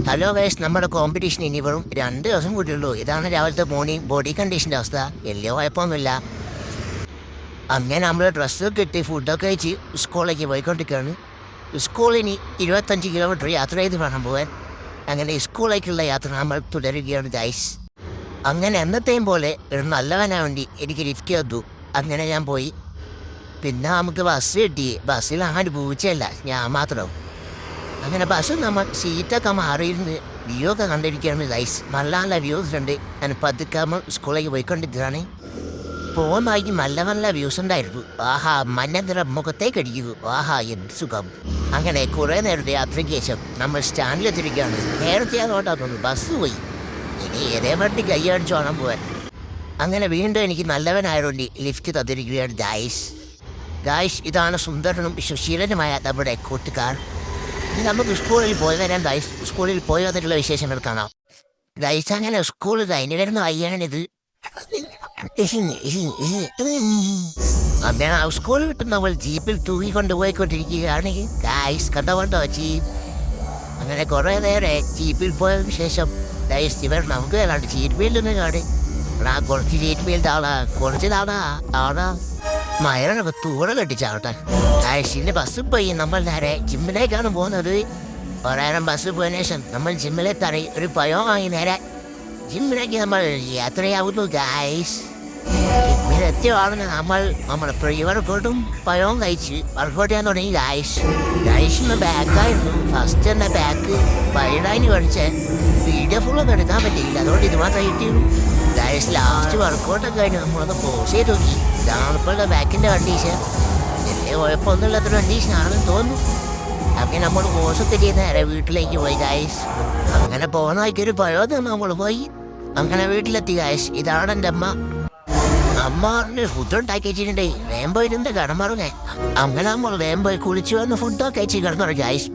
Hello guys, നമ്മുടെ competition ഇനി വെറും 2 ദിവസം കൂടിയുള്ളൂ. ഇതാണ് രാവിലത്തെ മോർണിംഗ് ബോഡി കണ്ടീഷൻ്റെ അവസ്ഥ. വലിയ കുഴപ്പമൊന്നുമില്ല. അങ്ങനെ നമ്മൾ ഡ്രസ്സൊക്കെ ഇട്ട് ഫുഡൊക്കെ കഴിച്ച് സ്കൂളിലേക്ക് പോയിക്കൊണ്ടിരിക്കുകയാണ്. സ്കൂളിന് 25 കിലോമീറ്റർ യാത്ര ചെയ്ത് വേണം പോകാൻ. അങ്ങനെ സ്കൂളിലേക്കുള്ള യാത്ര നമ്മൾ തുടരുകയാണ് ഗൈസ്. അങ്ങനെ എന്നത്തെയും പോലെ ഒരു നല്ലവനാൻ വേണ്ടി എനിക്ക് ലിഫ്റ്റ് തന്നു. അങ്ങനെ ഞാൻ പോയി. പിന്നെ നമുക്ക് ബസ് കിട്ടി. ബസ്സിൽ അങ്ങനെ പൂച്ചയല്ല, ഞാൻ മാത്രം. അങ്ങനെ ബസ് നമ്മൾ സീറ്റൊക്കെ മാറിയിരുന്ന് വ്യൂ ഒക്കെ കണ്ടിരിക്കുകയാണ് ഗൈസ്. നല്ല നല്ല വ്യൂസ് ഉണ്ട്. ഞാൻ പതുക്കെ നമ്മൾ സ്കൂളിലേക്ക് പോയിക്കൊണ്ടിരിക്കുകയാണ്. പോകുന്നതായി നല്ല നല്ല വ്യൂസ് ഉണ്ടായിരുന്നു. ആഹാ, മഞ്ഞനിറ മുഖത്തേക്ക് അടിക്കുന്നു. ആഹാ, എന്ത് സുഖം. അങ്ങനെ കുറേ നേരത്തെ യാത്രയ്ക്ക് ശേഷം നമ്മൾ സ്റ്റാൻഡിലെത്തിരിക്കുകയാണ്. നേരത്തെ അതോട്ടാ തോന്നുന്നു ബസ് പോയി. ഇനി ഏതേ വണ്ടി കൈയടിച്ച് വേണം പോകാൻ. അങ്ങനെ വീണ്ടും എനിക്ക് നല്ലവനായതുകൊണ്ട് ലിഫ്റ്റ് തന്നിരിക്കുകയാണ് ഗൈസ്. ഇതാണ് സുന്ദരനും സുശീലനുമായ നമ്മുടെ കൂട്ടുകാർ. നമുക്ക് സ്കൂളിൽ പോയി വരാൻ ഗൈസ്. സ്കൂളിൽ പോയി വന്നിട്ടുള്ള വിശേഷങ്ങൾ കാണാം ഗൈസ്. അങ്ങനെ സ്കൂളിൽ അതിന് വരുന്ന അയ്യാണിത്. അങ്ങനെ സ്കൂളിൽ വിട്ട് നമ്മൾ ജീപ്പിൽ തൂങ്ങിക്കൊണ്ട് പോയിക്കൊണ്ടിരിക്കുകയാണ് ഗൈസ്. കണ്ടോ ജീപ്പ്? അങ്ങനെ കുറേ നേരം ജീപ്പിൽ പോയതിനു ശേഷം ഗൈസ് ഇവർ നമുക്ക് ഏതാണ്ട് സീറ്റ് ബെൽറ്റൊന്നും കാണി. കുറച്ച് സീറ്റ് ബെൽറ്റ് കുറച്ച് ആടാ മയറൊക്കെ തൂറ കെട്ടിച്ചാവട്ടെ. ആഴ്ചയിലെ ബസ് പോയി നമ്മൾ നേരെ ജിമ്മിലേക്കാണ് പോകുന്നത്. ഒരേരം ബസ് പോയതിനു ശേഷം നമ്മൾ ജിമ്മിലെത്താറി ഒരു പഴം വാങ്ങി നേരെ ജിമ്മിലേക്ക് നമ്മൾ യാത്രയാവുന്നു ഗൈസ്. ജിമ്മിലെത്തിയാണ് നമ്മൾ പ്രീ വർക്കൗട്ടും പഴവും കഴിച്ച് വർക്കൗട്ട് ചെയ്യാൻ തുടങ്ങി ഗൈസിന് ബാക്കായിരുന്നു. ഫസ്റ്റ് തന്നെ ബാക്ക് വൈഡായിന് കളിച്ച് വീഡിയോ ഫുള്ളൊന്നും എടുക്കാൻ പറ്റിയില്ല. അതുകൊണ്ട് ഇത് മാത്രമേ കിട്ടിയുള്ളൂ ഗൈസ്. ലാസ്റ്റ് വർക്കൗട്ടൊക്കെ കഴിഞ്ഞ് നമ്മളൊന്ന് പോസ് ചെയ്ത് നോക്കി. ഇതാണ് ഇപ്പോഴത്തെ ബാക്കിൻ്റെ കണ്ടീഷൻ. വലിയ കുഴപ്പമൊന്നുമില്ലാത്തൊരു കണ്ടീഷനാണെന്ന് തോന്നുന്നു. അങ്ങനെ നമ്മൾ പോസൊക്കെ ചെയ്ത് നേരെ വീട്ടിലേക്ക് പോയി ഗൈസ്. അങ്ങനെ പോകുന്നതായിക്കൊരു പഴം നമ്മൾ പോയി. അങ്ങനെ വീട്ടിലെത്തി ഗൈസ്. ഇതാണ് എൻ്റെ അമ്മ ഫുഡ് ഉണ്ടാക്കി വെച്ചിട്ടുണ്ടേ. വേം പോയിരുന്ന കിടന്നുറങ്ങേ. അങ്ങനെ നമ്മൾ വേം പോയി കുളിച്ചു വന്ന് ഫുഡൊക്കെ കഴിച്ച് കിടന്നുറങ്ങി ഗൈസ്.